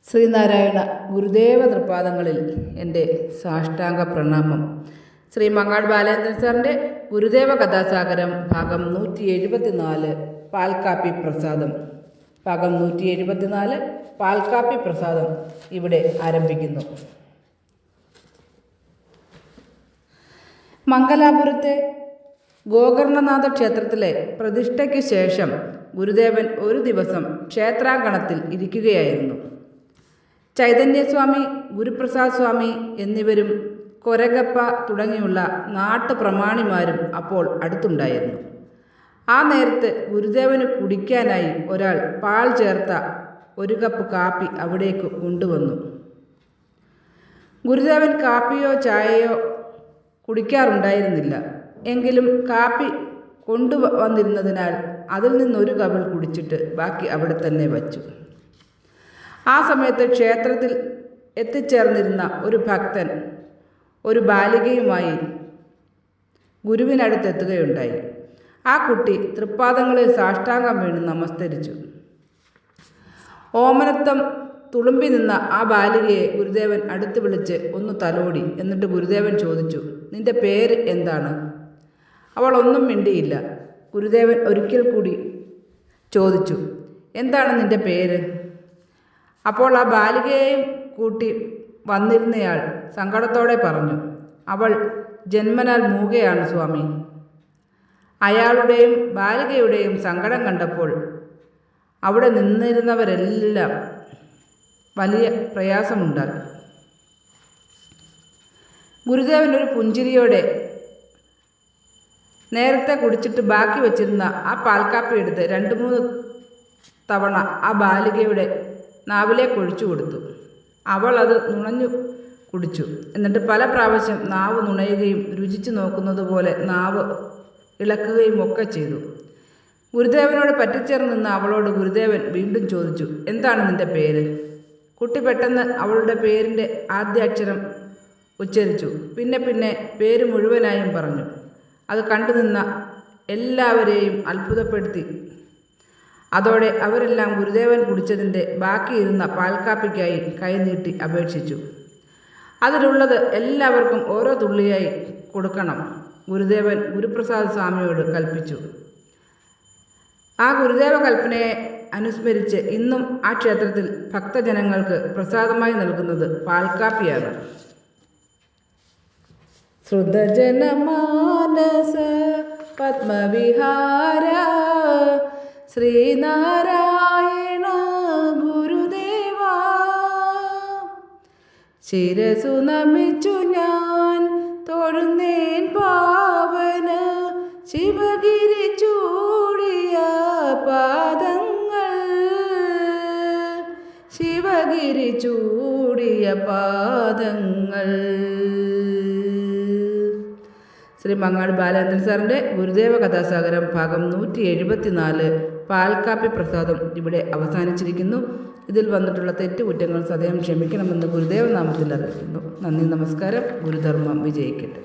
ശ്രീനാരായണ ഗുരുദേവ തൃപാദങ്ങളിൽ എൻ്റെ സാഷ്ടാംഗ പ്രണാമം. ശ്രീ മങ്ങാട് ബാലേന്ദ്രൻ സാറിൻ്റെ ഗുരുദേവ കഥാസാഗരം ഭാഗം 174 പാൽക്കാപ്പി പ്രസാദം. ഭാഗം 174 പാൽക്കാപ്പി പ്രസാദം ഇവിടെ ആരംഭിക്കുന്നു. മംഗലാപുരത്തെ ഗോകർണനാഥ ക്ഷേത്രത്തിലെ പ്രതിഷ്ഠയ്ക്ക് ശേഷം ഗുരുദേവൻ ഒരു ദിവസം ക്ഷേത്രാങ്കണത്തിൽ ഇരിക്കുകയായിരുന്നു. ചൈതന്യസ്വാമി, ഗുരുപ്രസാദ് സ്വാമി എന്നിവരും കൊരകപ്പ തുടങ്ങിയുള്ള നാട്ടുപ്രമാണിമാരും അപ്പോൾ അടുത്തുണ്ടായിരുന്നു. ആ നേരത്ത് ഗുരുദേവന് കുടിക്കാനായി ഒരാൾ പാൽ ചേർത്ത ഒരു കപ്പ് കാപ്പി അവിടേക്ക് കൊണ്ടുവന്നു. ഗുരുദേവൻ കാപ്പിയോ ചായയോ കുടിക്കാറുണ്ടായിരുന്നില്ല. എങ്കിലും കാപ്പി കൊണ്ടുവന്നിരുന്നതിനാൽ അതിൽ നിന്നൊരു കവിൾ കുടിച്ചിട്ട് ബാക്കി അവിടെ തന്നെ വച്ചു. ആ സമയത്ത് ക്ഷേത്രത്തിൽ എത്തിച്ചേർന്നിരുന്ന ഒരു ഭക്തൻ ഒരു ബാലികയുമായി ഗുരുവിനടുത്തെത്തുകയുണ്ടായി. ആ കുട്ടി തൃപ്പാദങ്ങളിൽ സാഷ്ടാംഗം വീണ് നമസ്കരിച്ചു. ഓമനത്വം തുളുമ്പി നിന്ന ആ ബാലികയെ ഗുരുദേവൻ അടുത്ത് വിളിച്ച് ഒന്ന് തലോടി. എന്നിട്ട് ഗുരുദേവൻ ചോദിച്ചു, നിന്റെ പേര് എന്താണ്? അവൾ ഒന്നും മിണ്ടിയില്ല. ഗുരുദേവൻ ഒരിക്കൽ കൂടി ചോദിച്ചു, എന്താണ് നിന്റെ പേര്? അപ്പോൾ ആ ബാലികയെയും കൂട്ടി വന്നിരുന്നയാൾ സങ്കടത്തോടെ പറഞ്ഞു, അവൾ ജന്മനാൽ മൂകയാണ് സ്വാമി. അയാളുടെയും ബാലികയുടെയും സങ്കടം കണ്ടപ്പോൾ അവിടെ നിന്നിരുന്നവരെല്ലാം വലിയ പ്രയാസമുണ്ടായി. ഗുരുദേവൻ ഒരു പുഞ്ചിരിയോടെ നേരത്തെ കുടിച്ചിട്ട് ബാക്കി വച്ചിരുന്ന ആ പാൽക്കാപ്പി എടുത്ത് 2-3 തവണ ആ ബാലികയുടെ നാവിലേക്ക് ഒഴിച്ചു കൊടുത്തു. അവൾ അത് നുണഞ്ഞു കുടിച്ചു. എന്നിട്ട് പല പ്രാവശ്യം നാവ് നുണയുകയും രുചിച്ചു നോക്കുന്നത് പോലെ നാവ് ഇളക്കുകയും ഒക്കെ ചെയ്തു. ഗുരുദേവനോട് പറ്റിച്ചേർന്ന് നിന്ന അവളോട് ഗുരുദേവൻ വീണ്ടും ചോദിച്ചു, എന്താണ് നിന്റെ പേര്? കുട്ടി പെട്ടെന്ന് അവളുടെ പേരിൻ്റെ ആദ്യാക്ഷരം ഉച്ചരിച്ചു. പിന്നെ പേര് മുഴുവനായും പറഞ്ഞു. അത് കണ്ടുനിന്ന എല്ലാവരെയും അത്ഭുതപ്പെടുത്തി. അതോടെ അവരെല്ലാം ഗുരുദേവൻ കുടിച്ചതിൻ്റെ ബാക്കിയിരുന്ന പാൽക്കാപ്പിക്കായി കൈനീട്ടി അപേക്ഷിച്ചു. അതിലുള്ളത് എല്ലാവർക്കും ഓരോ തുള്ളിയായി കൊടുക്കണം ഗുരുദേവൻ ഗുരുപ്രസാദ് സ്വാമിയോട് കൽപ്പിച്ചു. ആ ഗുരുദേവ കൽപ്പനയെ അനുസ്മരിച്ച് ഇന്നും ആ ക്ഷേത്രത്തിൽ ഭക്തജനങ്ങൾക്ക് പ്രസാദമായി നൽകുന്നത് പാൽക്കാപ്പിയാണ്. ശ്രുതജനമാനസ പത്മവിഹാര ശ്രീനാരായണ ഗുരുദേവ, ശിരസു നമിച്ചു ഞാൻ തൊഴുന്നേൻ പാവന ശിവഗിരി ചൂടിയ പാദങ്ങൾ, ശിവഗിരി ചൂടിയ പാദങ്ങൾ. ശ്രീ മങ്ങാട് ബാലേന്ദ്രൻ സാറിൻ്റെ ഗുരുദേവ കഥാസാഗരം ഭാഗം 174 പാൽക്കാപ്പി പ്രസാദം ഇവിടെ അവസാനിച്ചിരിക്കുന്നു. ഇതിൽ വന്നിട്ടുള്ള തെറ്റുകുറ്റങ്ങൾ സദയം ക്ഷമിക്കണമെന്ന് ഗുരുദേവ നാമത്തിൽ അറിയിക്കുന്നു. നന്ദി, നമസ്കാരം. ഗുരുധർമ്മം വിജയിക്കട്ടെ.